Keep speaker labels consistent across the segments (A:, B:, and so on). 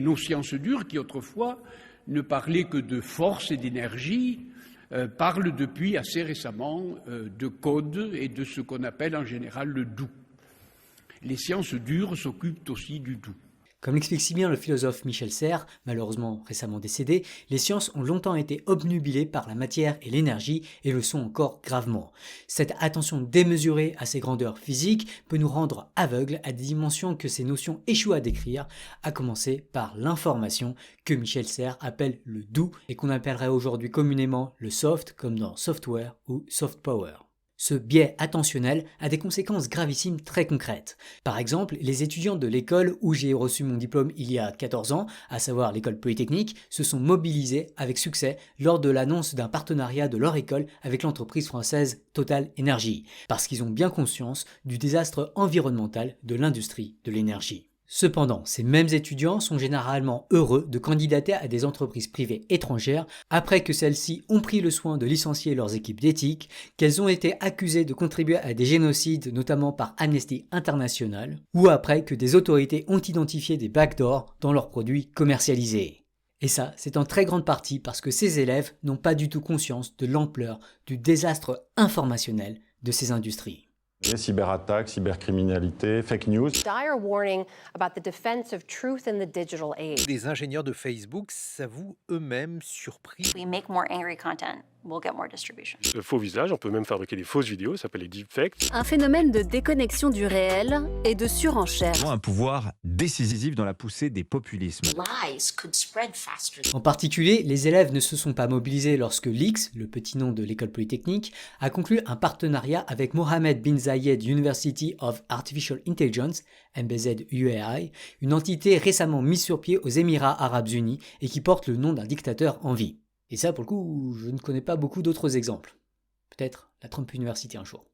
A: Nos sciences dures, qui autrefois ne parlaient que de force et d'énergie, parlent depuis assez récemment de code et de ce qu'on appelle en général le doux. Les sciences dures s'occupent aussi du doux.
B: Comme l'explique si bien le philosophe Michel Serres, malheureusement récemment décédé, les sciences ont longtemps été obnubilées par la matière et l'énergie et le sont encore gravement. Cette attention démesurée à ces grandeurs physiques peut nous rendre aveugles à des dimensions que ces notions échouent à décrire, à commencer par l'information que Michel Serres appelle le doux et qu'on appellerait aujourd'hui communément le soft comme dans software ou soft power. Ce biais attentionnel a des conséquences gravissimes très concrètes. Par exemple, les étudiants de l'école où j'ai reçu mon diplôme il y a 14 ans, à savoir l'école polytechnique, se sont mobilisés avec succès lors de l'annonce d'un partenariat de leur école avec l'entreprise française Total Energy, parce qu'ils ont bien conscience du désastre environnemental de l'industrie de l'énergie. Cependant, ces mêmes étudiants sont généralement heureux de candidater à des entreprises privées étrangères après que celles-ci ont pris le soin de licencier leurs équipes d'éthique, qu'elles ont été accusées de contribuer à des génocides notamment par Amnesty International, ou après que des autorités ont identifié des backdoors dans leurs produits commercialisés. Et ça, c'est en très grande partie parce que ces élèves n'ont pas du tout conscience de l'ampleur du désastre informationnel de ces industries.
C: Cyberattaques, cybercriminalité, fake news.
D: Dire warning about the defense of truth in the digital age.
E: Les ingénieurs de Facebook s'avouent eux-mêmes surpris.
F: We make more angry content, we'll get more distribution.
G: De faux visages, on peut même fabriquer des fausses vidéos, ça s'appelle les deepfakes.
H: Un phénomène de déconnexion du réel et de surenchère.
I: Ils ont un pouvoir décisif dans la poussée des populismes.
F: Lies could spread faster.
B: En particulier, les élèves ne se sont pas mobilisés lorsque l'IX, le petit nom de l'école polytechnique, a conclu un partenariat avec Mohammed bin Zayed University of Artificial Intelligence, MBZ UAI, une entité récemment mise sur pied aux Émirats Arabes Unis et qui porte le nom d'un dictateur en vie. Et ça, pour le coup, je ne connais pas beaucoup d'autres exemples. Peut-être la Trump University un jour.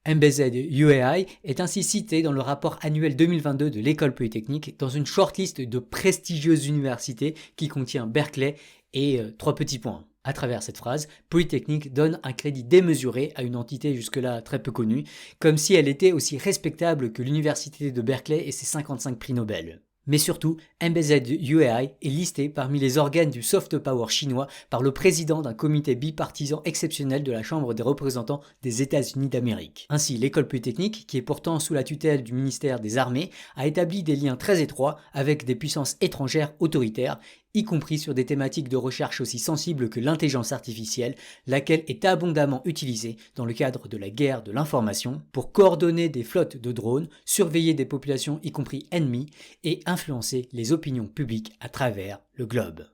B: MBZ UAI est ainsi cité dans le rapport annuel 2022 de l'école polytechnique dans une shortlist de prestigieuses universités qui contient Berkeley et 3 petits points. À travers cette phrase, Polytechnique donne un crédit démesuré à une entité jusque-là très peu connue, comme si elle était aussi respectable que l'université de Berkeley et ses 55 prix Nobel. Mais surtout, MBZ UAI est listé parmi les organes du soft power chinois par le président d'un comité bipartisan exceptionnel de la Chambre des représentants des États-Unis d'Amérique. Ainsi, l'école polytechnique, qui est pourtant sous la tutelle du ministère des Armées, a établi des liens très étroits avec des puissances étrangères autoritaires, y compris sur des thématiques de recherche aussi sensibles que l'intelligence artificielle, laquelle est abondamment utilisée dans le cadre de la guerre de l'information pour coordonner des flottes de drones, surveiller des populations y compris ennemies et influencer les opinions publiques à travers le globe.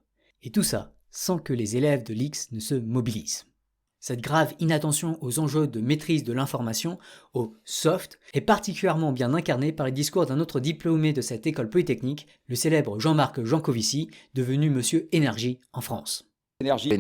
B: Et tout ça sans que les élèves de l'IX ne se mobilisent. Cette grave inattention aux enjeux de maîtrise de l'information, au soft, est particulièrement bien incarnée par les discours d'un autre diplômé de cette école polytechnique, le célèbre Jean-Marc Jancovici, devenu Monsieur Énergie en France.
J: L'énergie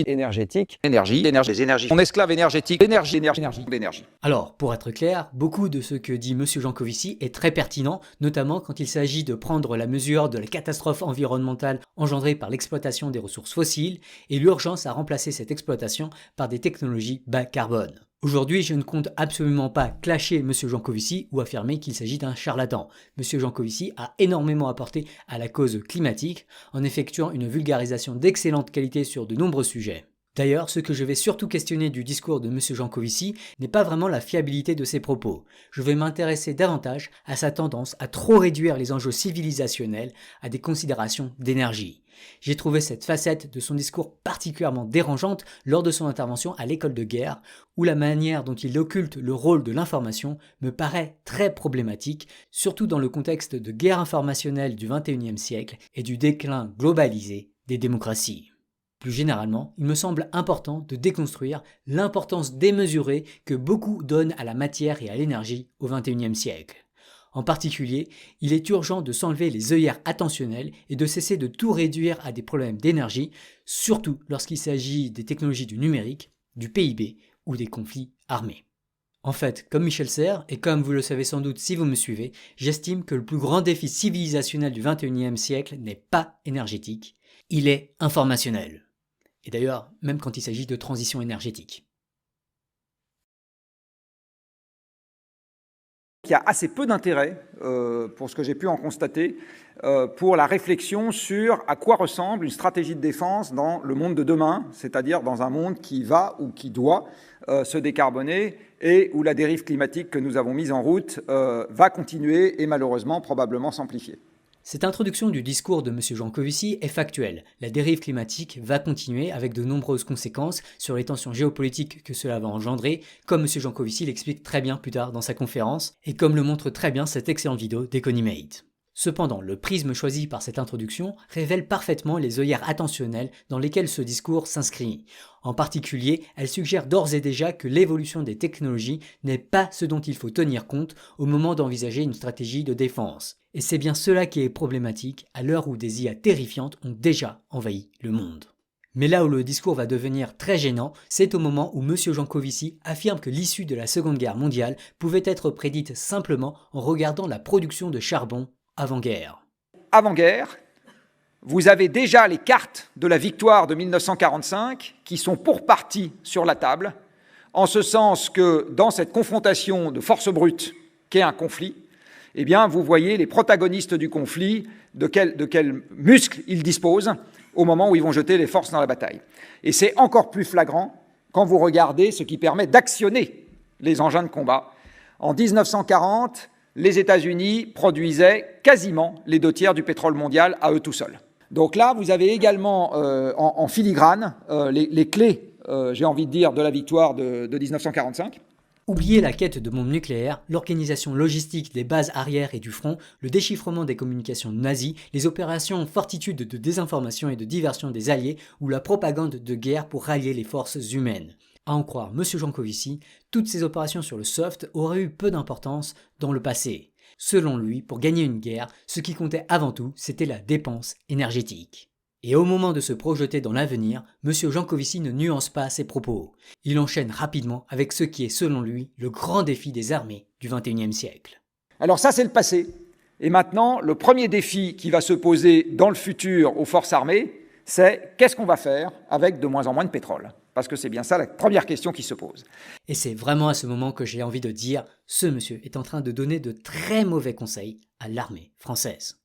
J: énergétique, les énergies. On esclave énergétique, l'énergie.
B: Alors, pour être clair, beaucoup de ce que dit Monsieur Jancovici est très pertinent, notamment quand il s'agit de prendre la mesure de la catastrophe environnementale engendrée par l'exploitation des ressources fossiles et l'urgence à remplacer cette exploitation par des technologies bas carbone. Aujourd'hui, je ne compte absolument pas clasher M. Jancovici ou affirmer qu'il s'agit d'un charlatan. M. Jancovici a énormément apporté à la cause climatique en effectuant une vulgarisation d'excellente qualité sur de nombreux sujets. D'ailleurs, ce que je vais surtout questionner du discours de M. Jancovici n'est pas vraiment la fiabilité de ses propos. Je vais m'intéresser davantage à sa tendance à trop réduire les enjeux civilisationnels à des considérations d'énergie. J'ai trouvé cette facette de son discours particulièrement dérangeante lors de son intervention à l'école de guerre, où la manière dont il occulte le rôle de l'information me paraît très problématique, surtout dans le contexte de guerre informationnelle du XXIe siècle et du déclin globalisé des démocraties. Plus généralement, il me semble important de déconstruire l'importance démesurée que beaucoup donnent à la matière et à l'énergie au XXIe siècle. En particulier, il est urgent de s'enlever les œillères attentionnelles et de cesser de tout réduire à des problèmes d'énergie, surtout lorsqu'il s'agit des technologies du numérique, du PIB ou des conflits armés. En fait, comme Michel Serres, et comme vous le savez sans doute si vous me suivez, j'estime que le plus grand défi civilisationnel du XXIe siècle n'est pas énergétique, il est informationnel. Et d'ailleurs, même quand il s'agit de transition énergétique.
J: Il y a assez peu d'intérêt, pour ce que j'ai pu en constater, pour la réflexion sur à quoi ressemble une stratégie de défense dans le monde de demain, c'est-à-dire dans un monde qui va ou qui doit se décarboner et où la dérive climatique que nous avons mise en route va continuer et malheureusement probablement s'amplifier.
B: Cette introduction du discours de M. Jancovici est factuelle. La dérive climatique va continuer avec de nombreuses conséquences sur les tensions géopolitiques que cela va engendrer, comme M. Jancovici l'explique très bien plus tard dans sa conférence, et comme le montre très bien cette excellente vidéo d'Econimate. Cependant, le prisme choisi par cette introduction révèle parfaitement les œillères attentionnelles dans lesquelles ce discours s'inscrit. En particulier, elle suggère d'ores et déjà que l'évolution des technologies n'est pas ce dont il faut tenir compte au moment d'envisager une stratégie de défense. Et c'est bien cela qui est problématique à l'heure où des IA terrifiantes ont déjà envahi le monde. Mais là où le discours va devenir très gênant, c'est au moment où M. Jancovici affirme que l'issue de la Seconde Guerre mondiale pouvait être prédite simplement en regardant la production de charbon avant-guerre.
J: Avant-guerre, vous avez déjà les cartes de la victoire de 1945 qui sont pour partie sur la table, en ce sens que dans cette confrontation de forces brutes qu'est un conflit, eh bien, vous voyez les protagonistes du conflit, de quels muscles ils disposent au moment où ils vont jeter les forces dans la bataille. Et c'est encore plus flagrant quand vous regardez ce qui permet d'actionner les engins de combat. En 1940, les États-Unis produisaient quasiment les 2/3 du pétrole mondial à eux tout seuls. Donc là, vous avez également en filigrane les clés, j'ai envie de dire, de la victoire de 1945.
B: Oubliez la quête de bombes nucléaires, l'organisation logistique des bases arrière et du front, le déchiffrement des communications nazies, les opérations fortitude de désinformation et de diversion des alliés ou la propagande de guerre pour rallier les forces humaines. À en croire M. Jancovici, toutes ces opérations sur le soft auraient eu peu d'importance dans le passé. Selon lui, pour gagner une guerre, ce qui comptait avant tout, c'était la dépense énergétique. Et au moment de se projeter dans l'avenir, M. Jancovici ne nuance pas ses propos. Il enchaîne rapidement avec ce qui est, selon lui, le grand défi des armées du XXIe siècle.
J: Alors ça, c'est le passé. Et maintenant, le premier défi qui va se poser dans le futur aux forces armées, c'est qu'est-ce qu'on va faire avec de moins en moins de pétrole ? Parce que c'est bien ça la première question qui se pose.
B: Et c'est vraiment à ce moment que j'ai envie de dire, ce monsieur est en train de donner de très mauvais conseils à l'armée française.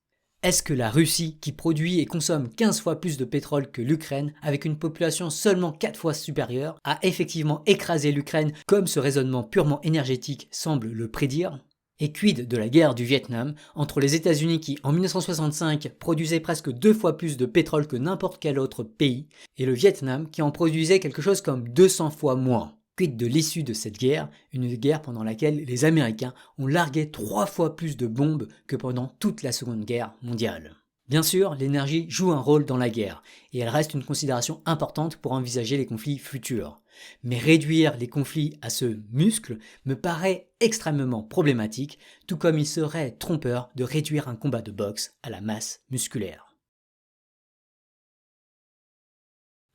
B: Est-ce que la Russie, qui produit et consomme 15 fois plus de pétrole que l'Ukraine, avec une population seulement 4 fois supérieure, a effectivement écrasé l'Ukraine comme ce raisonnement purement énergétique semble le prédire ? Et quid de la guerre du Vietnam entre les États-Unis qui, en 1965, produisaient presque 2 fois plus de pétrole que n'importe quel autre pays, et le Vietnam qui en produisait quelque chose comme 200 fois moins ? Quid de l'issue de cette guerre, une guerre pendant laquelle les Américains ont largué 3 fois plus de bombes que pendant toute la Seconde Guerre mondiale. Bien sûr, l'énergie joue un rôle dans la guerre, et elle reste une considération importante pour envisager les conflits futurs. Mais réduire les conflits à ce muscle me paraît extrêmement problématique, tout comme il serait trompeur de réduire un combat de boxe à la masse musculaire.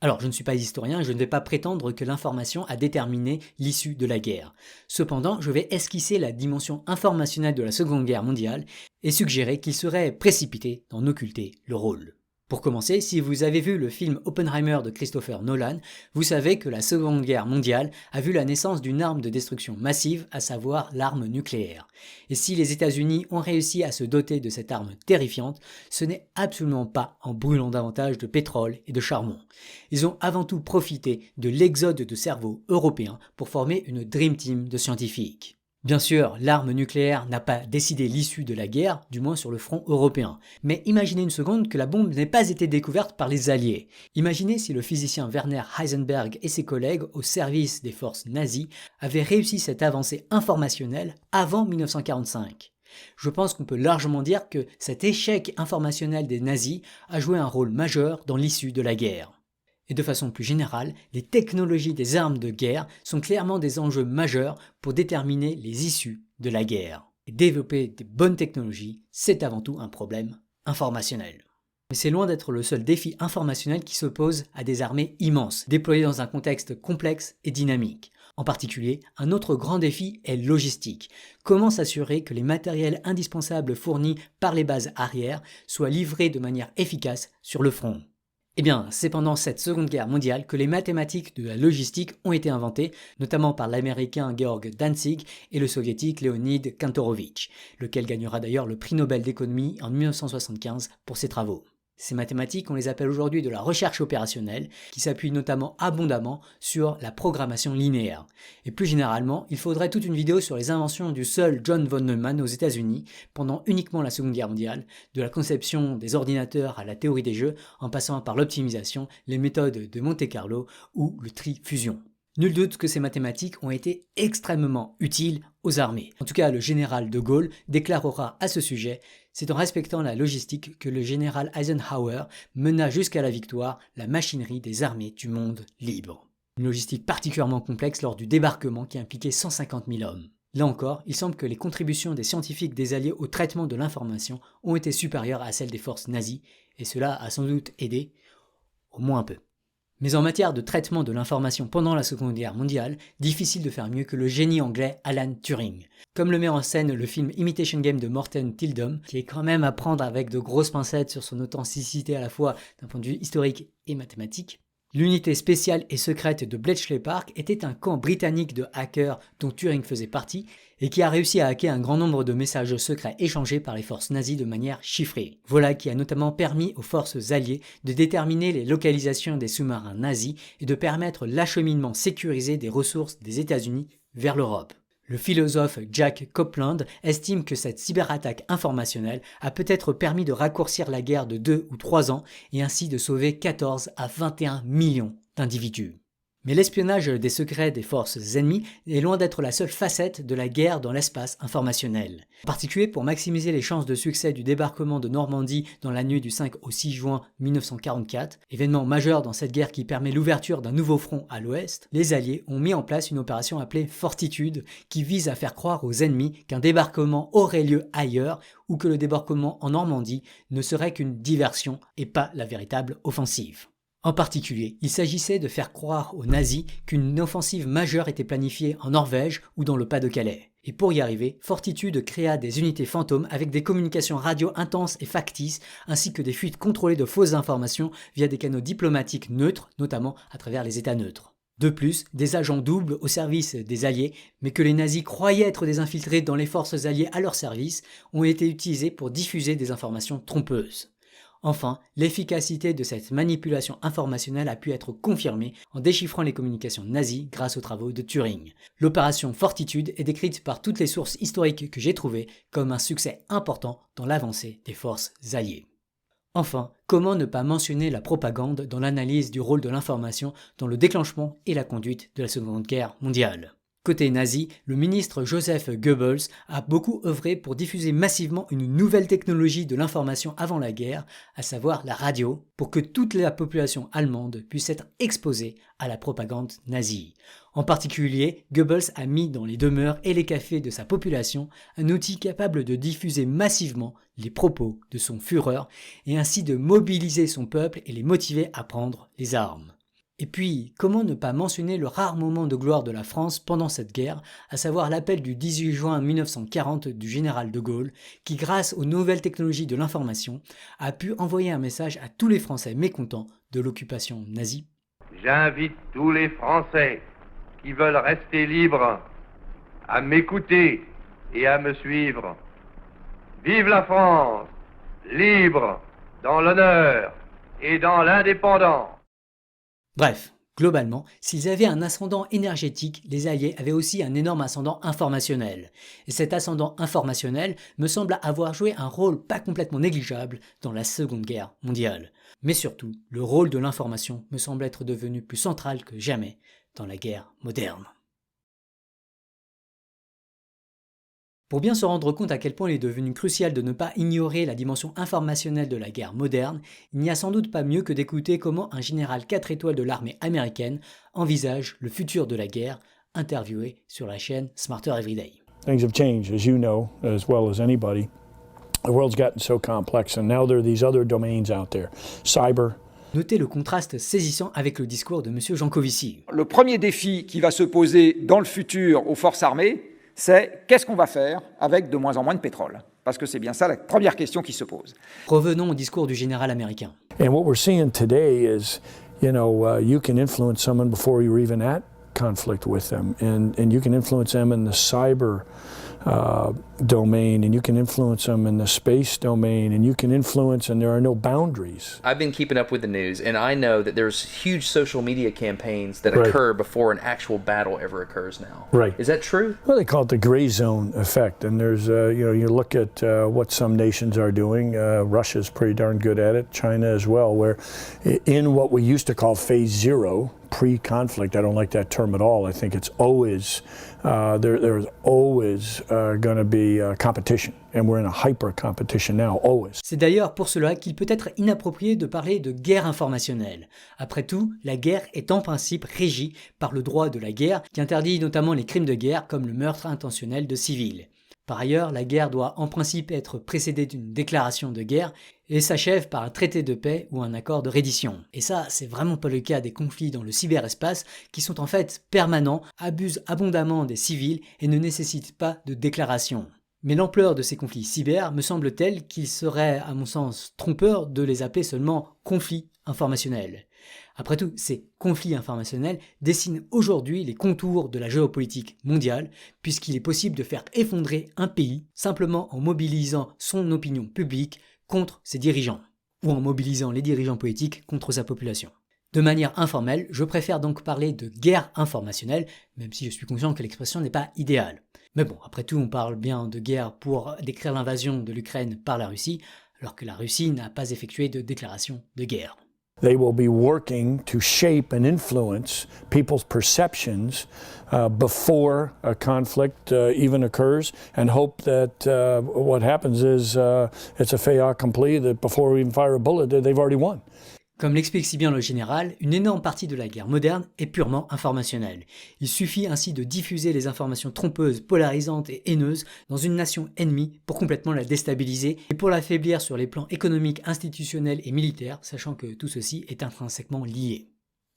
B: Alors, je ne suis pas historien et je ne vais pas prétendre que l'information a déterminé l'issue de la guerre. Cependant, je vais esquisser la dimension informationnelle de la Seconde Guerre mondiale et suggérer qu'il serait précipité d'en occulter le rôle. Pour commencer, si vous avez vu le film Oppenheimer de Christopher Nolan, vous savez que la Seconde Guerre mondiale a vu la naissance d'une arme de destruction massive, à savoir l'arme nucléaire. Et si les États-Unis ont réussi à se doter de cette arme terrifiante, ce n'est absolument pas en brûlant davantage de pétrole et de charbon. Ils ont avant tout profité de l'exode de cerveaux européens pour former une Dream Team de scientifiques. Bien sûr, l'arme nucléaire n'a pas décidé l'issue de la guerre, du moins sur le front européen. Mais imaginez une seconde que la bombe n'ait pas été découverte par les Alliés. Imaginez si le physicien Werner Heisenberg et ses collègues au service des forces nazies avaient réussi cette avancée informationnelle avant 1945. Je pense qu'on peut largement dire que cet échec informationnel des nazis a joué un rôle majeur dans l'issue de la guerre. Et de façon plus générale, les technologies des armes de guerre sont clairement des enjeux majeurs pour déterminer les issues de la guerre. Et développer des bonnes technologies, c'est avant tout un problème informationnel. Mais c'est loin d'être le seul défi informationnel qui s'oppose à des armées immenses, déployées dans un contexte complexe et dynamique. En particulier, un autre grand défi est logistique. Comment s'assurer que les matériels indispensables fournis par les bases arrières soient livrés de manière efficace sur le front ? Eh bien, c'est pendant cette Seconde Guerre mondiale que les mathématiques de la logistique ont été inventées, notamment par l'américain Georg Dantzig et le soviétique Leonid Kantorovitch, lequel gagnera d'ailleurs le prix Nobel d'économie en 1975 pour ses travaux. Ces mathématiques, on les appelle aujourd'hui de la recherche opérationnelle, qui s'appuie notamment abondamment sur la programmation linéaire. Et plus généralement, il faudrait toute une vidéo sur les inventions du seul John von Neumann aux États-Unis pendant uniquement la Seconde Guerre mondiale, de la conception des ordinateurs à la théorie des jeux, en passant par l'optimisation, les méthodes de Monte-Carlo ou le tri-fusion. Nul doute que ces mathématiques ont été extrêmement utiles aux armées. En tout cas, le général de Gaulle déclarera à ce sujet « C'est en respectant la logistique que le général Eisenhower mena jusqu'à la victoire la machinerie des armées du monde libre. » Une logistique particulièrement complexe lors du débarquement qui impliquait 150 000 hommes. Là encore, il semble que les contributions des scientifiques des Alliés au traitement de l'information ont été supérieures à celles des forces nazies, et cela a sans doute aidé, au moins un peu. Mais en matière de traitement de l'information pendant la Seconde Guerre mondiale, difficile de faire mieux que le génie anglais Alan Turing. Comme le met en scène le film Imitation Game de Morten Tyldum, qui est quand même à prendre avec de grosses pincettes sur son authenticité à la fois d'un point de vue historique et mathématique, l'unité spéciale et secrète de Bletchley Park était un camp britannique de hackers dont Turing faisait partie et qui a réussi à hacker un grand nombre de messages secrets échangés par les forces nazies de manière chiffrée. Voilà qui a notamment permis aux forces alliées de déterminer les localisations des sous-marins nazis et de permettre l'acheminement sécurisé des ressources des États-Unis vers l'Europe. Le philosophe Jack Copeland estime que cette cyberattaque informationnelle a peut-être permis de raccourcir la guerre de 2 ou 3 ans et ainsi de sauver 14 à 21 millions d'individus. Mais l'espionnage des secrets des forces ennemies est loin d'être la seule facette de la guerre dans l'espace informationnel. En particulier pour maximiser les chances de succès du débarquement de Normandie dans la nuit du 5 au 6 juin 1944, événement majeur dans cette guerre qui permet l'ouverture d'un nouveau front à l'ouest, les Alliés ont mis en place une opération appelée Fortitude qui vise à faire croire aux ennemis qu'un débarquement aurait lieu ailleurs ou que le débarquement en Normandie ne serait qu'une diversion et pas la véritable offensive. En particulier, il s'agissait de faire croire aux nazis qu'une offensive majeure était planifiée en Norvège ou dans le Pas-de-Calais. Et pour y arriver, Fortitude créa des unités fantômes avec des communications radio intenses et factices, ainsi que des fuites contrôlées de fausses informations via des canaux diplomatiques neutres, notamment à travers les États neutres. De plus, des agents doubles au service des Alliés, mais que les nazis croyaient être des infiltrés dans les forces alliées à leur service, ont été utilisés pour diffuser des informations trompeuses. Enfin, l'efficacité de cette manipulation informationnelle a pu être confirmée en déchiffrant les communications nazies grâce aux travaux de Turing. L'opération Fortitude est décrite par toutes les sources historiques que j'ai trouvées comme un succès important dans l'avancée des forces alliées. Enfin, comment ne pas mentionner la propagande dans l'analyse du rôle de l'information dans le déclenchement et la conduite de la Seconde Guerre mondiale ? Côté nazi, le ministre Joseph Goebbels a beaucoup œuvré pour diffuser massivement une nouvelle technologie de l'information avant la guerre, à savoir la radio, pour que toute la population allemande puisse être exposée à la propagande nazie. En particulier, Goebbels a mis dans les demeures et les cafés de sa population un outil capable de diffuser massivement les propos de son Führer et ainsi de mobiliser son peuple et les motiver à prendre les armes. Et puis, comment ne pas mentionner le rare moment de gloire de la France pendant cette guerre, à savoir l'appel du 18 juin 1940 du général de Gaulle, qui grâce aux nouvelles technologies de l'information, a pu envoyer un message à tous les Français mécontents de l'occupation nazie.
K: J'invite tous les Français qui veulent rester libres à m'écouter et à me suivre. Vive la France, libre, dans l'honneur et dans l'indépendance.
B: Bref, globalement, s'ils avaient un ascendant énergétique, les Alliés avaient aussi un énorme ascendant informationnel. Et cet ascendant informationnel me semble avoir joué un rôle pas complètement négligeable dans la Seconde Guerre mondiale. Mais surtout, le rôle de l'information me semble être devenu plus central que jamais dans la guerre moderne. Pour bien se rendre compte à quel point il est devenu crucial de ne pas ignorer la dimension informationnelle de la guerre moderne, il n'y a sans doute pas mieux que d'écouter comment un général 4 étoiles de l'armée américaine envisage le futur de la guerre, interviewé sur la chaîne Smarter Everyday.
L: Things have changed, as you know, as well as anybody. The world's gotten so complex, and now there are these other domains out there. Cyber.
B: Notez le contraste saisissant avec le discours de M. Jancovici.
J: Le premier défi qui va se poser dans le futur aux forces armées, c'est qu'est-ce qu'on va faire avec de moins en moins de pétrole ? Parce que c'est bien ça la première question qui se pose.
B: Revenons au discours du général américain.
L: And what we're seeing today is, you can influence someone before you're even at conflict with them, and you can influence them in the cyber domain, and you can influence them in the space domain, and you can influence, and there are no boundaries.
M: I've been keeping up with the news, and I know that there's huge social media campaigns that occur before an actual battle ever occurs now.
L: Right.
M: Is that true?
L: Well, they call it the gray zone effect, and there's, you look at what some nations are doing. Russia's pretty darn good at it, China as well, where in what we used to call phase zero, pre-conflict, I don't like that term at all. I think it's always, there's always going to be competition. And we're in a hyper competition now, always.
B: C'est d'ailleurs pour cela qu'il peut être inapproprié de parler de guerre informationnelle. Après tout, la guerre est en principe régie par le droit de la guerre qui interdit notamment les crimes de guerre comme le meurtre intentionnel de civils. Par ailleurs, la guerre doit en principe être précédée d'une déclaration de guerre et s'achève par un traité de paix ou un accord de reddition. Et ça, c'est vraiment pas le cas des conflits dans le cyberespace qui sont en fait permanents, abusent abondamment des civils et ne nécessitent pas de déclaration. Mais l'ampleur de ces conflits cyber me semble telle qu'il serait, à mon sens, trompeur de les appeler seulement conflits informationnels. Après tout, ces conflits informationnels dessinent aujourd'hui les contours de la géopolitique mondiale, puisqu'il est possible de faire effondrer un pays simplement en mobilisant son opinion publique contre ses dirigeants, ou en mobilisant les dirigeants politiques contre sa population. De manière informelle, je préfère donc parler de guerre informationnelle, même si je suis conscient que l'expression n'est pas idéale. Mais bon, après tout, on parle bien de guerre pour décrire l'invasion de l'Ukraine par la Russie, alors que la Russie n'a pas effectué de déclaration de guerre.
L: They will be working to shape and influence people's perceptions before a conflict even occurs, and hope that what happens is it's a fait accompli, that before we even fire a bullet, they've already won.
B: Comme l'explique si bien le général, une énorme partie de la guerre moderne est purement informationnelle. Il suffit ainsi de diffuser les informations trompeuses, polarisantes et haineuses dans une nation ennemie pour complètement la déstabiliser et pour l'affaiblir sur les plans économiques, institutionnels et militaires, sachant que tout ceci est intrinsèquement lié.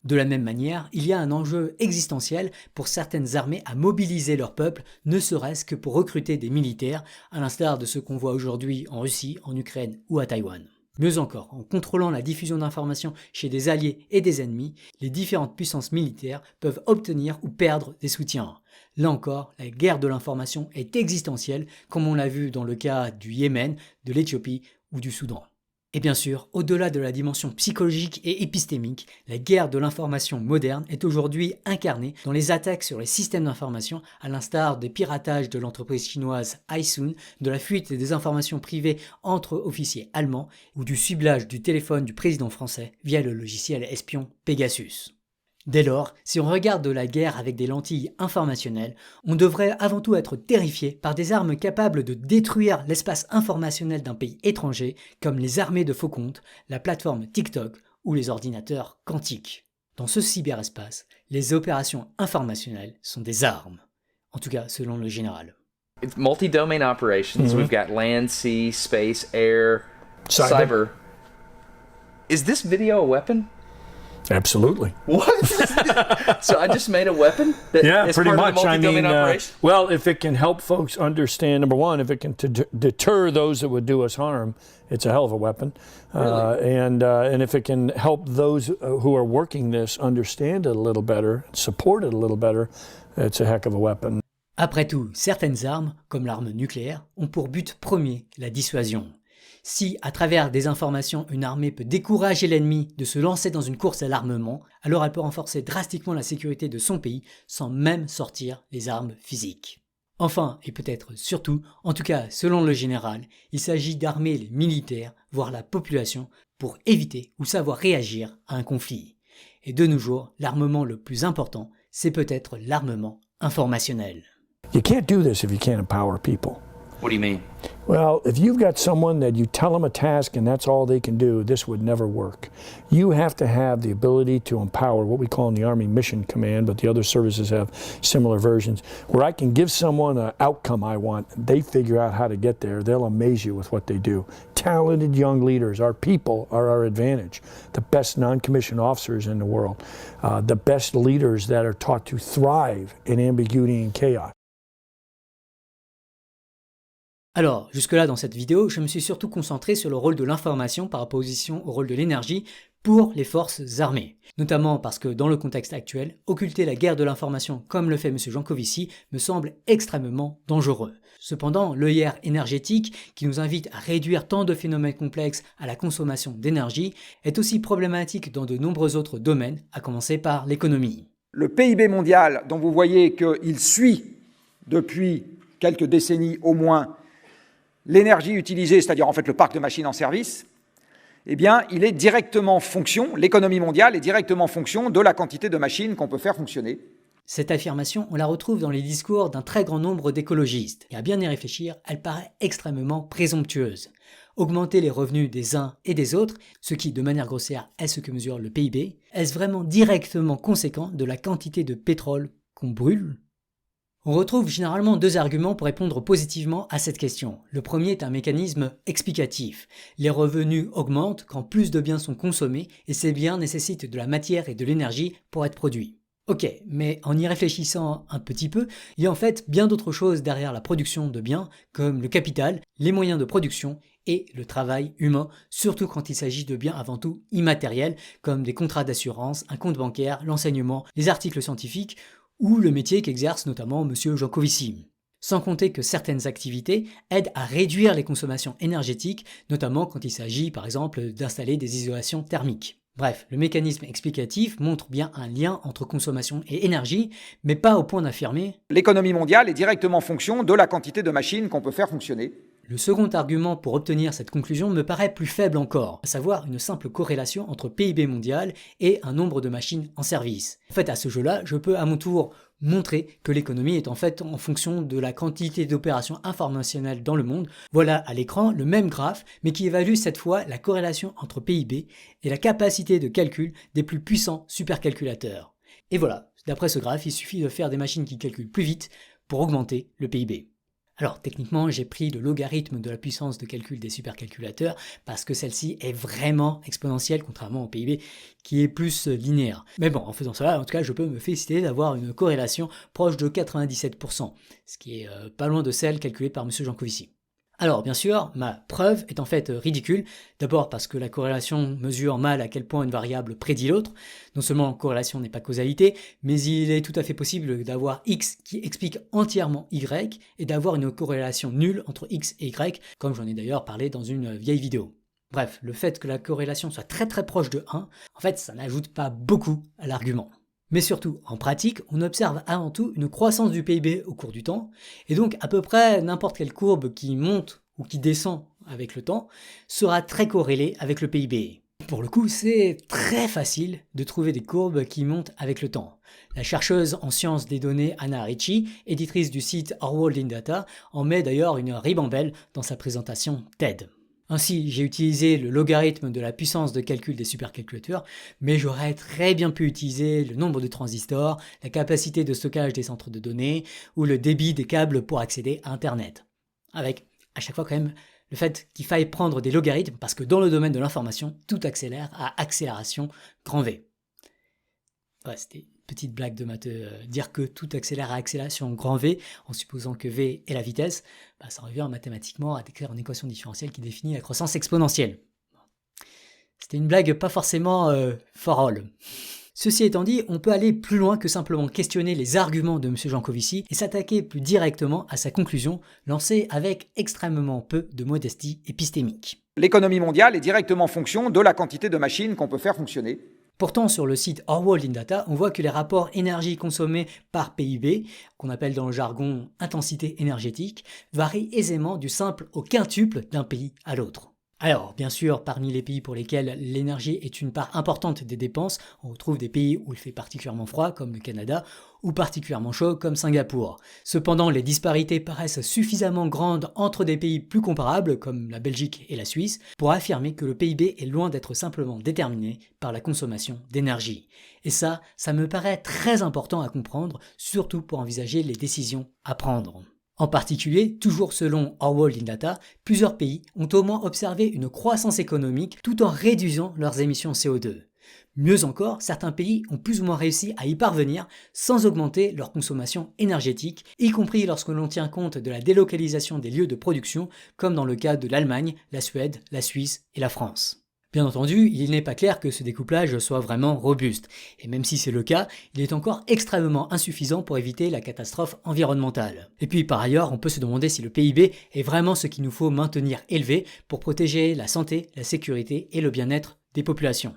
B: De la même manière, il y a un enjeu existentiel pour certaines armées à mobiliser leur peuple, ne serait-ce que pour recruter des militaires, à l'instar de ce qu'on voit aujourd'hui en Russie, en Ukraine ou à Taïwan. Mieux encore, en contrôlant la diffusion d'informations chez des alliés et des ennemis, les différentes puissances militaires peuvent obtenir ou perdre des soutiens. Là encore, la guerre de l'information est existentielle, comme on l'a vu dans le cas du Yémen, de l'Éthiopie ou du Soudan. Et bien sûr, au-delà de la dimension psychologique et épistémique, la guerre de l'information moderne est aujourd'hui incarnée dans les attaques sur les systèmes d'information, à l'instar des piratages de l'entreprise chinoise Aisun, de la fuite des informations privées entre officiers allemands ou du ciblage du téléphone du président français via le logiciel espion Pegasus. Dès lors, si on regarde la guerre avec des lentilles informationnelles, on devrait avant tout être terrifié par des armes capables de détruire l'espace informationnel d'un pays étranger, comme les armées de faux comptes, la plateforme TikTok ou les ordinateurs quantiques. Dans ce cyberespace, les opérations informationnelles sont des armes. En tout cas, selon le général.
M: It's multi-domain operations. We've got land, sea, space, air, cyber. Is this video a weapon?
L: Absolutely.
M: What? So I just made a weapon?
L: Yeah, pretty much.
M: I mean,
L: well, if it can help folks understand, number one, if it can deter those that would do us harm, it's a hell of a weapon.
M: Really?
L: And if it can help those who are working this understand it a little better, support it a little better, it's a heck of a weapon.
B: Après tout, certaines armes, comme l'arme nucléaire, ont pour but premier la dissuasion. Si, à travers des informations, une armée peut décourager l'ennemi de se lancer dans une course à l'armement, alors elle peut renforcer drastiquement la sécurité de son pays sans même sortir les armes physiques. Enfin, et peut-être surtout, en tout cas selon le général, il s'agit d'armer les militaires, voire la population, pour éviter ou savoir réagir à un conflit. Et de nos jours, l'armement le plus important, c'est peut-être l'armement informationnel.
L: You can't do this if you can't empower people.
M: What do you mean?
L: Well, if you've got someone that you tell them a task and that's all they can do, this would never work. You have to have the ability to empower, what we call in the Army Mission Command, but the other services have similar versions, where I can give someone an outcome I want. They figure out how to get there. They'll amaze you with what they do. Talented young leaders, our people are our advantage. The best non-commissioned officers in the world. The best leaders that are taught to thrive in ambiguity and chaos.
B: Alors, jusque-là dans cette vidéo, je me suis surtout concentré sur le rôle de l'information par opposition au rôle de l'énergie pour les forces armées. Notamment parce que dans le contexte actuel, occulter la guerre de l'information comme le fait M. Jancovici me semble extrêmement dangereux. Cependant, l'œillère énergétique, qui nous invite à réduire tant de phénomènes complexes à la consommation d'énergie, est aussi problématique dans de nombreux autres domaines, à commencer par l'économie.
J: Le PIB mondial, dont vous voyez qu'il suit depuis quelques décennies au moins l'énergie utilisée, c'est-à-dire en fait le parc de machines en service, eh bien, il est directement fonction, l'économie mondiale est directement fonction de la quantité de machines qu'on peut faire fonctionner.
B: Cette affirmation, on la retrouve dans les discours d'un très grand nombre d'écologistes, et à bien y réfléchir, elle paraît extrêmement présomptueuse. Augmenter les revenus des uns et des autres, ce qui, de manière grossière, est ce que mesure le PIB, est-ce vraiment directement conséquent de la quantité de pétrole qu'on brûle ? On retrouve généralement deux arguments pour répondre positivement à cette question. Le premier est un mécanisme explicatif. Les revenus augmentent quand plus de biens sont consommés et ces biens nécessitent de la matière et de l'énergie pour être produits. Ok, mais en y réfléchissant un petit peu, il y a en fait bien d'autres choses derrière la production de biens, comme le capital, les moyens de production et le travail humain, surtout quand il s'agit de biens avant tout immatériels, comme des contrats d'assurance, un compte bancaire, l'enseignement, les articles scientifiques, ou le métier qu'exerce notamment M. Jancovici. Sans compter que certaines activités aident à réduire les consommations énergétiques, notamment quand il s'agit par exemple d'installer des isolations thermiques. Bref, le mécanisme explicatif montre bien un lien entre consommation et énergie, mais pas au point d'affirmer «
J: L'économie mondiale est directement fonction de la quantité de machines qu'on peut faire fonctionner ».
B: Le second argument pour obtenir cette conclusion me paraît plus faible encore, à savoir une simple corrélation entre PIB mondial et un nombre de machines en service. En fait, à ce jeu-là, je peux à mon tour montrer que l'économie est en fait en fonction de la quantité d'opérations informationnelles dans le monde. Voilà à l'écran le même graphe, mais qui évalue cette fois la corrélation entre PIB et la capacité de calcul des plus puissants supercalculateurs. Et voilà, d'après ce graphe, il suffit de faire des machines qui calculent plus vite pour augmenter le PIB. Alors techniquement, j'ai pris le logarithme de la puissance de calcul des supercalculateurs parce que celle-ci est vraiment exponentielle contrairement au PIB qui est plus linéaire. Mais bon, en faisant cela, en tout cas, je peux me féliciter d'avoir une corrélation proche de 97%, ce qui est pas loin de celle calculée par M. Jancovici. Alors bien sûr, ma preuve est en fait ridicule, d'abord parce que la corrélation mesure mal à quel point une variable prédit l'autre. Non seulement corrélation n'est pas causalité, mais il est tout à fait possible d'avoir x qui explique entièrement y et d'avoir une corrélation nulle entre x et y, comme j'en ai d'ailleurs parlé dans une vieille vidéo. Bref, le fait que la corrélation soit très très proche de 1, en fait ça n'ajoute pas beaucoup à l'argument. Mais surtout, en pratique, on observe avant tout une croissance du PIB au cours du temps, et donc à peu près n'importe quelle courbe qui monte ou qui descend avec le temps sera très corrélée avec le PIB. Pour le coup, c'est très facile de trouver des courbes qui montent avec le temps. La chercheuse en sciences des données Anna Ricci, éditrice du site Our World in Data, en met d'ailleurs une ribambelle dans sa présentation TED. Ainsi, j'ai utilisé le logarithme de la puissance de calcul des supercalculateurs, mais j'aurais très bien pu utiliser le nombre de transistors, la capacité de stockage des centres de données ou le débit des câbles pour accéder à Internet. Avec, à chaque fois quand même, le fait qu'il faille prendre des logarithmes parce que dans le domaine de l'information, tout accélère à accélération grand V. Ouais, c'était une petite blague de maths. Dire que tout accélère à accélération grand V, en supposant que V est la vitesse, ça revient mathématiquement à décrire une équation différentielle qui définit la croissance exponentielle. C'était une blague pas forcément for all. Ceci étant dit, on peut aller plus loin que simplement questionner les arguments de M. Jancovici et s'attaquer plus directement à sa conclusion, lancée avec extrêmement peu de modestie épistémique.
J: L'économie mondiale est directement fonction de la quantité de machines qu'on peut faire fonctionner.
B: Pourtant, sur le site Our World in Data, on voit que les rapports énergie consommée par PIB, qu'on appelle dans le jargon intensité énergétique, varient aisément du simple au quintuple d'un pays à l'autre. Alors, bien sûr, parmi les pays pour lesquels l'énergie est une part importante des dépenses, on retrouve des pays où il fait particulièrement froid, comme le Canada, ou particulièrement chaud, comme Singapour. Cependant, les disparités paraissent suffisamment grandes entre des pays plus comparables, comme la Belgique et la Suisse, pour affirmer que le PIB est loin d'être simplement déterminé par la consommation d'énergie. Et ça me paraît très important à comprendre, surtout pour envisager les décisions à prendre. En particulier, toujours selon Our World in Data, plusieurs pays ont au moins observé une croissance économique tout en réduisant leurs émissions CO2. Mieux encore, certains pays ont plus ou moins réussi à y parvenir sans augmenter leur consommation énergétique, y compris lorsque l'on tient compte de la délocalisation des lieux de production, comme dans le cas de l'Allemagne, la Suède, la Suisse et la France. Bien entendu, il n'est pas clair que ce découplage soit vraiment robuste, et même si c'est le cas, il est encore extrêmement insuffisant pour éviter la catastrophe environnementale. Et puis par ailleurs, on peut se demander si le PIB est vraiment ce qu'il nous faut maintenir élevé pour protéger la santé, la sécurité et le bien-être des populations,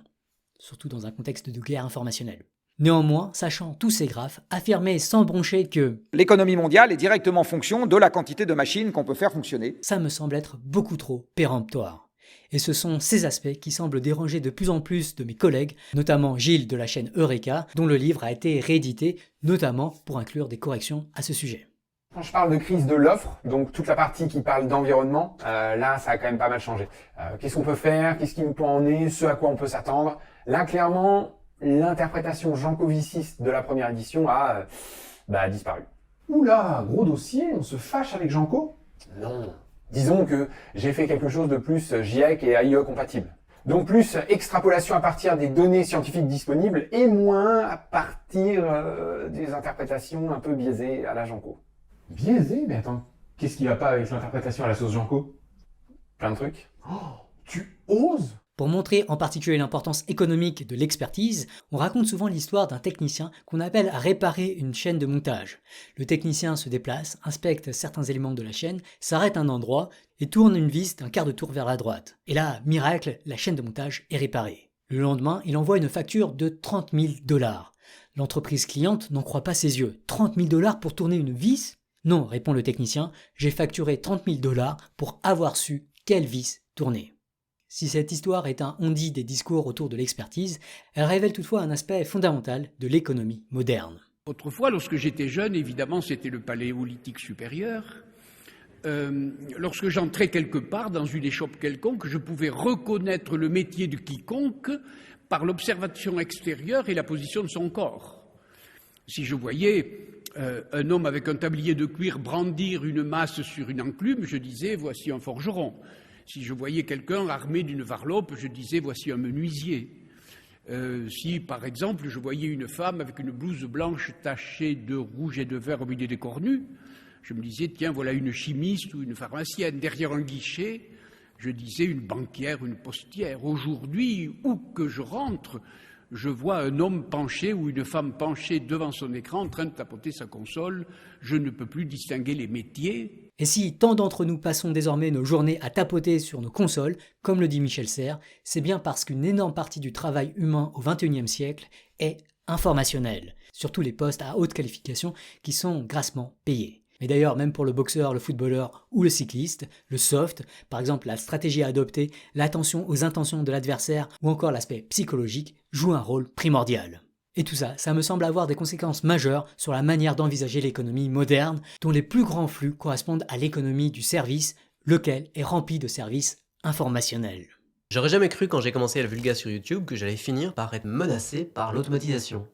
B: surtout dans un contexte de guerre informationnelle. Néanmoins, sachant tous ces graphes, affirmer sans broncher que
J: l'économie mondiale est directement en fonction de la quantité de machines qu'on peut faire fonctionner,
B: ça me semble être beaucoup trop péremptoire. Et ce sont ces aspects qui semblent déranger de plus en plus de mes collègues, notamment Gilles de la chaîne Eureka, dont le livre a été réédité, notamment pour inclure des corrections à ce sujet.
N: Quand je parle de crise de l'offre, donc toute la partie qui parle d'environnement, là ça a quand même pas mal changé. Qu'est-ce qu'on peut faire, qu'est-ce qui nous peut en est, ce à quoi on peut s'attendre. Là clairement, l'interprétation jankoviciste de la première édition a disparu. Oula, gros dossier, on se fâche avec Janko ? Non. Disons que j'ai fait quelque chose de plus GIEC et AIE compatible. Donc plus extrapolation à partir des données scientifiques disponibles et moins à partir des interprétations un peu biaisées à la Janko. Biaisées ? Mais attends, qu'est-ce qui va pas avec l'interprétation à la sauce Janko ? Plein de trucs. Oh, tu oses ?
B: Pour montrer en particulier l'importance économique de l'expertise, on raconte souvent l'histoire d'un technicien qu'on appelle à réparer une chaîne de montage. Le technicien se déplace, inspecte certains éléments de la chaîne, s'arrête à un endroit et tourne une vis d'un quart de tour vers la droite. Et là, miracle, la chaîne de montage est réparée. Le lendemain, il envoie une facture de 30 000 $. L'entreprise cliente n'en croit pas ses yeux. 30 000 $ pour tourner une vis ? Non, répond le technicien, j'ai facturé 30 000 $ pour avoir su quelle vis tourner. Si cette histoire est un on-dit des discours autour de l'expertise, elle révèle toutefois un aspect fondamental de l'économie moderne.
A: Autrefois, lorsque j'étais jeune, évidemment, c'était le paléolithique supérieur. Lorsque j'entrais quelque part dans une échoppe quelconque, je pouvais reconnaître le métier de quiconque par l'observation extérieure et la position de son corps. Si je voyais un homme avec un tablier de cuir brandir une masse sur une enclume, je disais « voici un forgeron ». Si je voyais quelqu'un armé d'une varlope, je disais « voici un menuisier ». Si, par exemple, je voyais une femme avec une blouse blanche tachée de rouge et de vert au milieu des cornues, je me disais « tiens, voilà une chimiste ou une pharmacienne ». Derrière un guichet, je disais une banquière, une postière. Aujourd'hui, où que je rentre, je vois un homme penché ou une femme penchée devant son écran en train de tapoter sa console. Je ne peux plus distinguer les métiers.
B: Et si tant d'entre nous passons désormais nos journées à tapoter sur nos consoles, comme le dit Michel Serres, c'est bien parce qu'une énorme partie du travail humain au XXIe siècle est informationnelle, surtout les postes à haute qualification qui sont grassement payés. Mais d'ailleurs, même pour le boxeur, le footballeur ou le cycliste, le soft, par exemple la stratégie à adopter, l'attention aux intentions de l'adversaire ou encore l'aspect psychologique, joue un rôle primordial. Et tout ça, ça me semble avoir des conséquences majeures sur la manière d'envisager l'économie moderne, dont les plus grands flux correspondent à l'économie du service, lequel est rempli de services informationnels.
O: J'aurais jamais cru quand j'ai commencé la vulga sur YouTube que j'allais finir par être menacé par l'automatisation.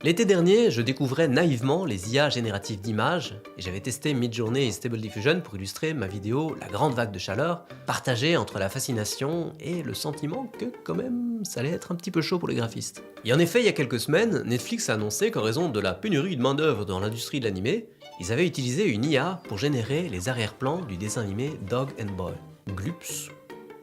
O: L'été dernier, je découvrais naïvement les IA génératives d'images et j'avais testé Midjourney et Stable Diffusion pour illustrer ma vidéo « La grande vague de chaleur », partagée entre la fascination et le sentiment que, quand même, ça allait être un petit peu chaud pour les graphistes. Et en effet, il y a quelques semaines, Netflix a annoncé qu'en raison de la pénurie de main-d'œuvre dans l'industrie de l'animé, ils avaient utilisé une IA pour générer les arrière-plans du dessin animé Dog and Boy, GLUPS.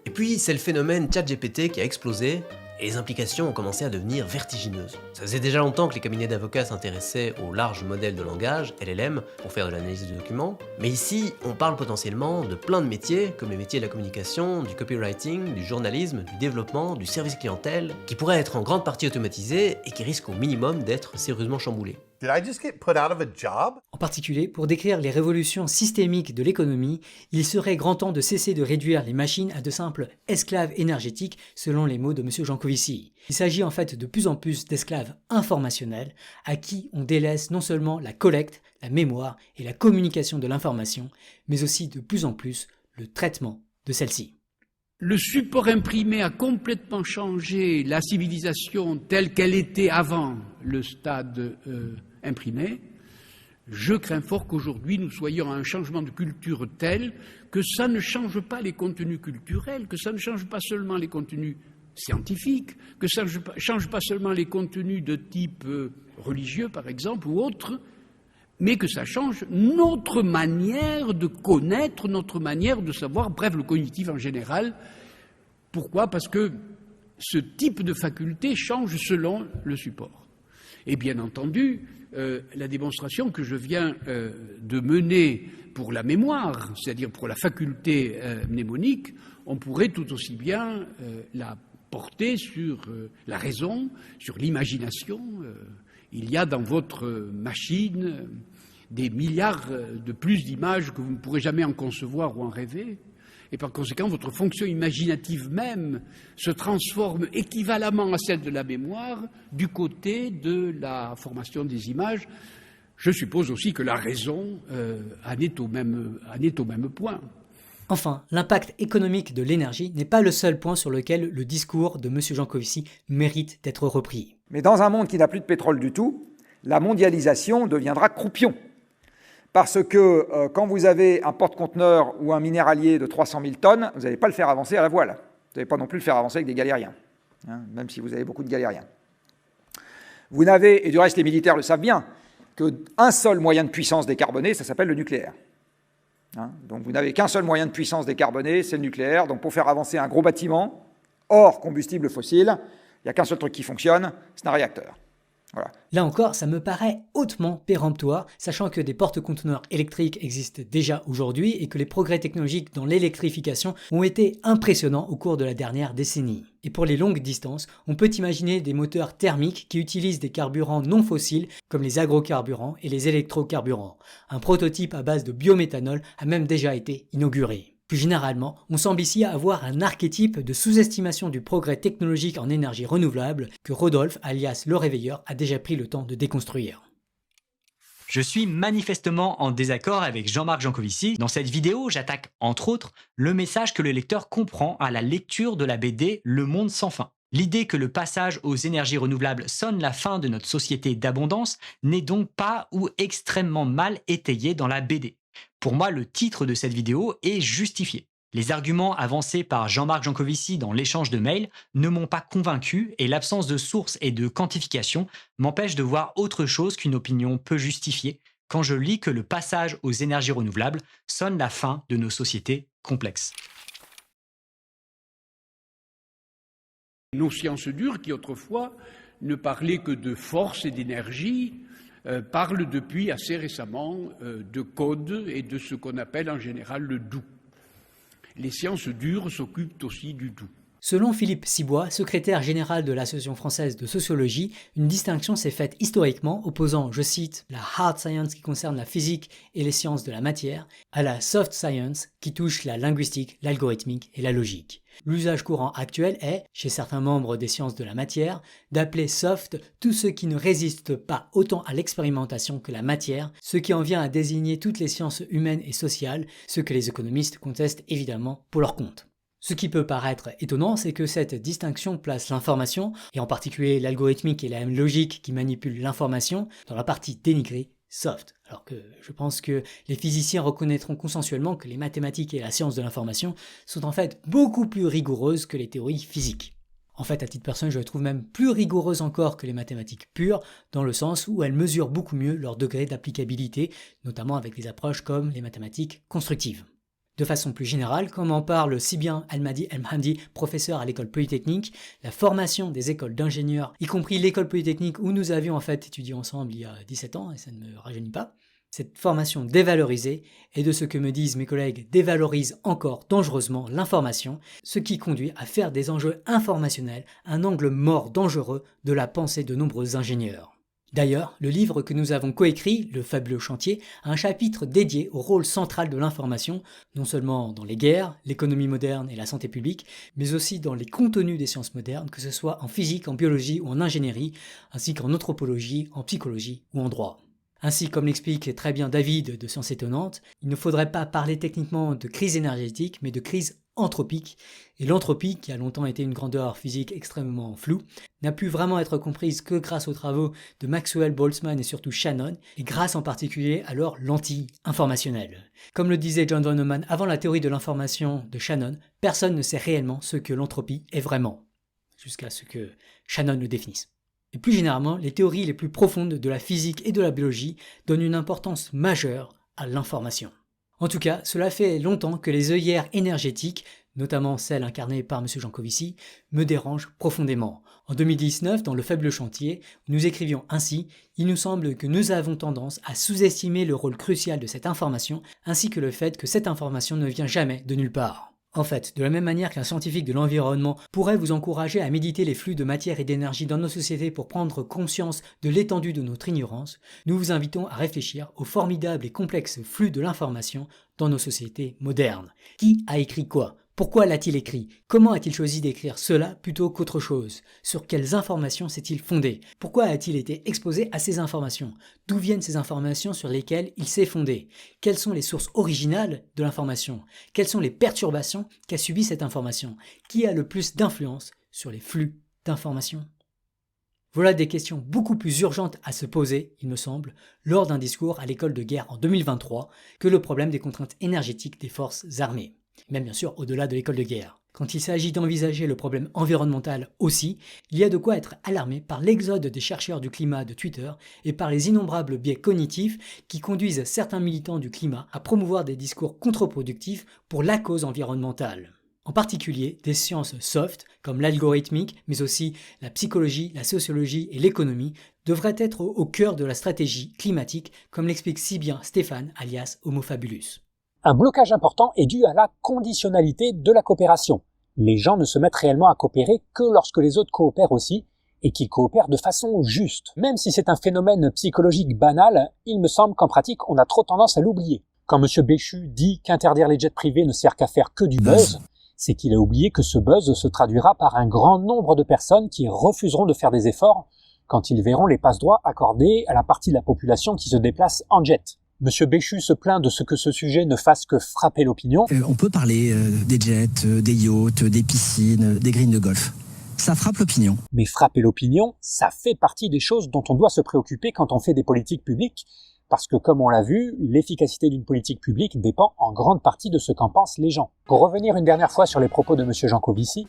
O: Et puis, c'est le phénomène ChatGPT qui a explosé, et les implications ont commencé à devenir vertigineuses. Ça faisait déjà longtemps que les cabinets d'avocats s'intéressaient aux larges modèles de langage, LLM, pour faire de l'analyse de documents, mais ici, on parle potentiellement de plein de métiers, comme les métiers de la communication, du copywriting, du journalisme, du développement, du service clientèle, qui pourraient être en grande partie automatisés et qui risquent au minimum d'être sérieusement chamboulés.
P: Did I just get put out of a job?
B: En particulier, pour décrire les révolutions systémiques de l'économie, il serait grand temps de cesser de réduire les machines à de simples esclaves énergétiques, selon les mots de M. Jancovici. Il s'agit en fait de plus en plus d'esclaves informationnels, à qui on délaisse non seulement la collecte, la mémoire et la communication de l'information, mais aussi de plus en plus le traitement de celle-ci.
A: Le support imprimé a complètement changé la civilisation telle qu'elle était avant le stade imprimé. Je crains fort qu'aujourd'hui nous soyons à un changement de culture tel que ça ne change pas les contenus culturels, que ça ne change pas seulement les contenus scientifique, que ça ne change pas seulement les contenus de type religieux, par exemple, ou autre, mais que ça change notre manière de connaître, notre manière de savoir, bref, le cognitif en général. Pourquoi ? Parce que ce type de faculté change selon le support. Et bien entendu, la démonstration que je viens de mener pour la mémoire, c'est-à-dire pour la faculté mnémonique, on pourrait tout aussi bien la porter sur la raison, sur l'imagination. Il y a dans votre machine des milliards de plus d'images que vous ne pourrez jamais en concevoir ou en rêver. Et par conséquent, votre fonction imaginative même se transforme équivalemment à celle de la mémoire du côté de la formation des images. Je suppose aussi que la raison en est au même point.
B: Enfin, l'impact économique de l'énergie n'est pas le seul point sur lequel le discours de M. Jancovici mérite d'être repris.
J: Mais dans un monde qui n'a plus de pétrole du tout, la mondialisation deviendra croupion. Parce que quand vous avez un porte-conteneur ou un minéralier de 300 000 tonnes, vous n'allez pas le faire avancer à la voile. Vous n'allez pas non plus le faire avancer avec des galériens, même si vous avez beaucoup de galériens. Vous n'avez, et du reste les militaires le savent bien, qu'un seul moyen de puissance décarboné, ça s'appelle le nucléaire. Donc vous n'avez qu'un seul moyen de puissance décarboné, c'est le nucléaire. Donc pour faire avancer un gros bâtiment, hors combustible fossile, il n'y a qu'un seul truc qui fonctionne, c'est un réacteur. Voilà.
B: Là encore, ça me paraît hautement péremptoire, sachant que des porte-conteneurs électriques existent déjà aujourd'hui et que les progrès technologiques dans l'électrification ont été impressionnants au cours de la dernière décennie. Et pour les longues distances, on peut imaginer des moteurs thermiques qui utilisent des carburants non fossiles comme les agrocarburants et les électrocarburants. Un prototype à base de biométhanol a même déjà été inauguré. Plus généralement, on semble ici avoir un archétype de sous-estimation du progrès technologique en énergie renouvelable que Rodolphe, alias le Réveilleur, a déjà pris le temps de déconstruire.
Q: Je suis manifestement en désaccord avec Jean-Marc Jancovici. Dans cette vidéo, j'attaque entre autres le message que le lecteur comprend à la lecture de la BD Le Monde sans fin. L'idée que le passage aux énergies renouvelables sonne la fin de notre société d'abondance n'est donc pas ou extrêmement mal étayée dans la BD. Pour moi, le titre de cette vidéo est justifié. Les arguments avancés par Jean-Marc Jancovici dans l'échange de mails ne m'ont pas convaincu et l'absence de sources et de quantification m'empêche de voir autre chose qu'une opinion peu justifiée quand je lis que le passage aux énergies renouvelables sonne la fin de nos sociétés complexes.
A: Nos sciences dures, qui autrefois ne parlaient que de force et d'énergie, parlent depuis assez récemment de code et de ce qu'on appelle en général le doux. Les sciences dures s'occupent aussi du doux.
B: Selon Philippe Cibois, secrétaire général de l'Association française de sociologie, une distinction s'est faite historiquement opposant, je cite, la hard science qui concerne la physique et les sciences de la matière, à la soft science qui touche la linguistique, l'algorithmique et la logique. L'usage courant actuel est, chez certains membres des sciences de la matière, d'appeler soft tout ce qui ne résiste pas autant à l'expérimentation que la matière, ce qui en vient à désigner toutes les sciences humaines et sociales, ce que les économistes contestent évidemment pour leur compte. Ce qui peut paraître étonnant, c'est que cette distinction place l'information, et en particulier l'algorithmique et la logique qui manipulent l'information, dans la partie dénigrée soft. Alors que je pense que les physiciens reconnaîtront consensuellement que les mathématiques et la science de l'information sont en fait beaucoup plus rigoureuses que les théories physiques. En fait, à titre personnel, je les trouve même plus rigoureuses encore que les mathématiques pures, dans le sens où elles mesurent beaucoup mieux leur degré d'applicabilité, notamment avec des approches comme les mathématiques constructives. De façon plus générale, comme en parle si bien Al-Mahdi El-Mhamdi, professeur à l'école polytechnique, la formation des écoles d'ingénieurs, y compris l'école polytechnique où nous avions en fait étudié ensemble il y a 17 ans, et ça ne me rajeunit pas, cette formation dévalorisée, et de ce que me disent mes collègues, dévalorise encore dangereusement l'information, ce qui conduit à faire des enjeux informationnels un angle mort dangereux de la pensée de nombreux ingénieurs. D'ailleurs, le livre que nous avons coécrit, Le fabuleux chantier, a un chapitre dédié au rôle central de l'information, non seulement dans les guerres, l'économie moderne et la santé publique, mais aussi dans les contenus des sciences modernes, que ce soit en physique, en biologie ou en ingénierie, ainsi qu'en anthropologie, en psychologie ou en droit. Ainsi, comme l'explique très bien David de Sciences Étonnantes, il ne faudrait pas parler techniquement de crise énergétique, mais de crise anthropique, et l'entropie, qui a longtemps été une grandeur physique extrêmement floue, n'a pu vraiment être comprise que grâce aux travaux de Maxwell, Boltzmann et surtout Shannon, et grâce en particulier à leur lentille informationnelle. Comme le disait John von Neumann avant la théorie de l'information de Shannon, personne ne sait réellement ce que l'entropie est vraiment. jusqu'à ce que Shannon le définisse. Et plus généralement, les théories les plus profondes de la physique et de la biologie donnent une importance majeure à l'information. En tout cas, cela fait longtemps que les œillères énergétiques, notamment celle incarnée par M. Jancovici, me dérangent profondément. En 2019, dans Le Faible Chantier, nous écrivions ainsi « Il nous semble que nous avons tendance à sous-estimer le rôle crucial de cette information, ainsi que le fait que cette information ne vient jamais de nulle part. » En fait, de la même manière qu'un scientifique de l'environnement pourrait vous encourager à méditer les flux de matière et d'énergie dans nos sociétés pour prendre conscience de l'étendue de notre ignorance, nous vous invitons à réfléchir aux formidables et complexes flux de l'information dans nos sociétés modernes. Qui a écrit quoi ? Pourquoi l'a-t-il écrit ? Comment a-t-il choisi d'écrire cela plutôt qu'autre chose ? Sur quelles informations s'est-il fondé ? Pourquoi a-t-il été exposé à ces informations ? D'où viennent ces informations sur lesquelles il s'est fondé ? Quelles sont les sources originales de l'information ? Quelles sont les perturbations qu'a subies cette information ? Qui a le plus d'influence sur les flux d'informations ? Voilà des questions beaucoup plus urgentes à se poser, il me semble, lors d'un discours à l'école de guerre en 2023 que le problème des contraintes énergétiques des forces armées. Même bien sûr au-delà de l'école de guerre. Quand il s'agit d'envisager le problème environnemental aussi, il y a de quoi être alarmé par l'exode des chercheurs du climat de Twitter et par les innombrables biais cognitifs qui conduisent certains militants du climat à promouvoir des discours contre-productifs pour la cause environnementale. En particulier, des sciences soft, comme l'algorithmique, mais aussi la psychologie, la sociologie et l'économie, devraient être au cœur de la stratégie climatique, comme l'explique si bien Stéphane, alias Homo Fabulus.
R: Un blocage important est dû à la conditionnalité de la coopération. Les gens ne se mettent réellement à coopérer que lorsque les autres coopèrent aussi, et qu'ils coopèrent de façon juste. Même si c'est un phénomène psychologique banal, il me semble qu'en pratique, on a trop tendance à l'oublier. Quand M. Béchu dit qu'interdire les jets privés ne sert qu'à faire que du buzz, c'est qu'il a oublié que ce buzz se traduira par un grand nombre de personnes qui refuseront de faire des efforts quand ils verront les passe-droits accordés à la partie de la population qui se déplace en jet. Monsieur Béchu se plaint de ce que ce sujet ne fasse que frapper l'opinion.
S: On peut parler des jets, des yachts, des piscines, des greens de golf. Ça frappe l'opinion.
R: Mais frapper l'opinion, ça fait partie des choses dont on doit se préoccuper quand on fait des politiques publiques, parce que comme on l'a vu, l'efficacité d'une politique publique dépend en grande partie de ce qu'en pensent les gens. Pour revenir une dernière fois sur les propos de monsieur Jancovici,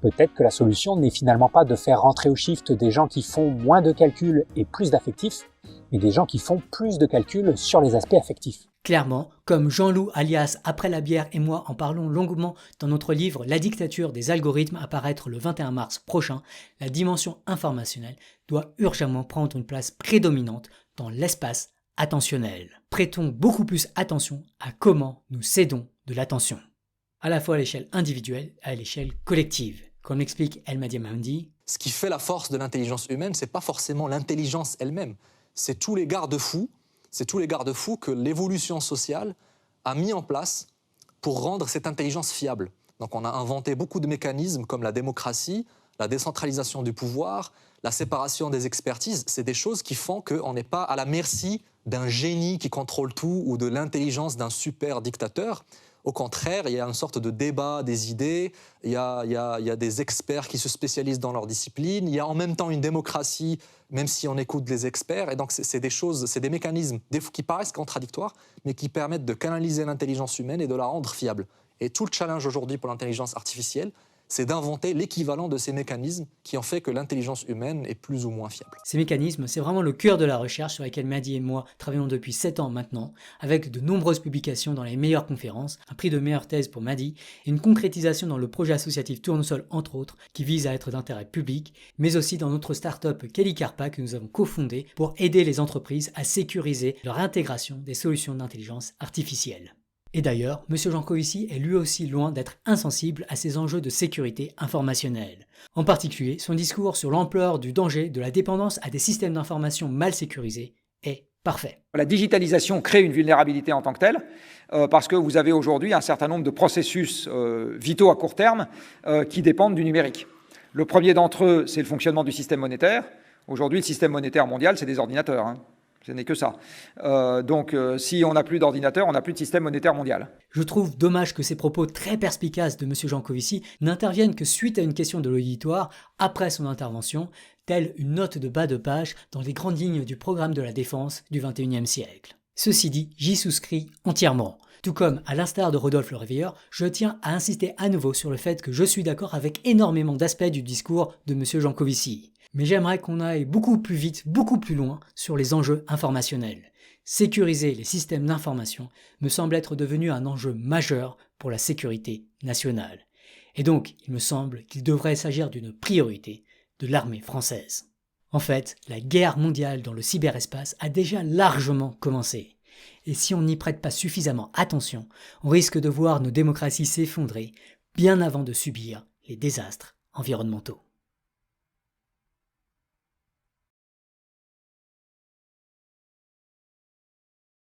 R: peut-être que la solution n'est finalement pas de faire rentrer au shift des gens qui font moins de calculs et plus d'affectifs, mais des gens qui font plus de calculs sur les aspects affectifs.
B: Clairement, comme Jean-Loup alias Après la bière et moi en parlons longuement dans notre livre La dictature des algorithmes à paraître le 21 mars prochain, la dimension informationnelle doit urgemment prendre une place prédominante dans l'espace attentionnel. Prêtons beaucoup plus attention à comment nous cédons de l'attention, à la fois à l'échelle individuelle et à l'échelle collective. Comme l'explique Elma Diamandi,
T: ce qui fait la force de l'intelligence humaine, c'est pas forcément l'intelligence elle-même, c'est tous les garde-fous que l'évolution sociale a mis en place pour rendre cette intelligence fiable. Donc on a inventé beaucoup de mécanismes comme la démocratie, la décentralisation du pouvoir, la séparation des expertises. C'est des choses qui font qu'on n'est pas à la merci d'un génie qui contrôle tout ou de l'intelligence d'un super dictateur. Au contraire, il y a une sorte de débat des idées, il y a des experts qui se spécialisent dans leur discipline, il y a en même temps une démocratie, même si on écoute les experts. Et donc c'est des choses, c'est des mécanismes qui paraissent contradictoires, mais qui permettent de canaliser l'intelligence humaine et de la rendre fiable. Et tout le challenge aujourd'hui pour l'intelligence artificielle, c'est d'inventer l'équivalent de ces mécanismes qui ont fait que l'intelligence humaine est plus ou moins fiable.
B: Ces mécanismes, c'est vraiment le cœur de la recherche sur laquelle Mehdi et moi travaillons depuis 7 ans maintenant, avec de nombreuses publications dans les meilleures conférences, un prix de meilleure thèse pour Mehdi, et une concrétisation dans le projet associatif Tournesol entre autres, qui vise à être d'intérêt public, mais aussi dans notre start-up Kelly Carpa que nous avons cofondée pour aider les entreprises à sécuriser leur intégration des solutions d'intelligence artificielle. Et d'ailleurs, M. Jancovici est lui aussi loin d'être insensible à ces enjeux de sécurité informationnelle. En particulier, son discours sur l'ampleur du danger de la dépendance à des systèmes d'information mal sécurisés est parfait.
J: La digitalisation crée une vulnérabilité en tant que telle, parce que vous avez aujourd'hui un certain nombre de processus vitaux à court terme qui dépendent du numérique. Le premier d'entre eux, c'est le fonctionnement du système monétaire. Aujourd'hui, le système monétaire mondial, c'est des ordinateurs. Ce n'est que ça. Donc, si on n'a plus d'ordinateur, on n'a plus de système monétaire mondial.
B: Je trouve dommage que ces propos très perspicaces de M. Jancovici n'interviennent que suite à une question de l'auditoire après son intervention, telle une note de bas de page dans les grandes lignes du programme de la défense du XXIe siècle. Ceci dit, j'y souscris entièrement. Tout comme, à l'instar de Rodolphe Le Réveilleur, je tiens à insister à nouveau sur le fait que je suis d'accord avec énormément d'aspects du discours de M. Jancovici. Mais j'aimerais qu'on aille beaucoup plus vite, beaucoup plus loin sur les enjeux informationnels. Sécuriser les systèmes d'information me semble être devenu un enjeu majeur pour la sécurité nationale. Et donc, il me semble qu'il devrait s'agir d'une priorité de l'armée française. En fait, la guerre mondiale dans le cyberespace a déjà largement commencé. Et si on n'y prête pas suffisamment attention, on risque de voir nos démocraties s'effondrer bien avant de subir les désastres environnementaux.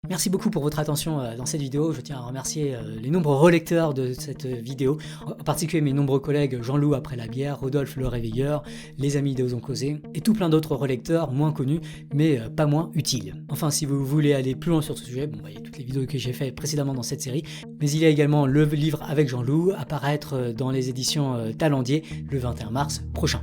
B: Merci beaucoup pour votre attention dans cette vidéo. Je tiens à remercier les nombreux relecteurs de cette vidéo, en particulier mes nombreux collègues Jean-Loup après la bière, Rodolphe Le Réveilleur, les amis d'Osons Causer, et tout plein d'autres relecteurs moins connus, mais pas moins utiles. Enfin, si vous voulez aller plus loin sur ce sujet, il y a toutes les vidéos que j'ai faites précédemment dans cette série, mais il y a également le livre avec Jean-Loup, à paraître dans les éditions Talendier le 21 mars prochain.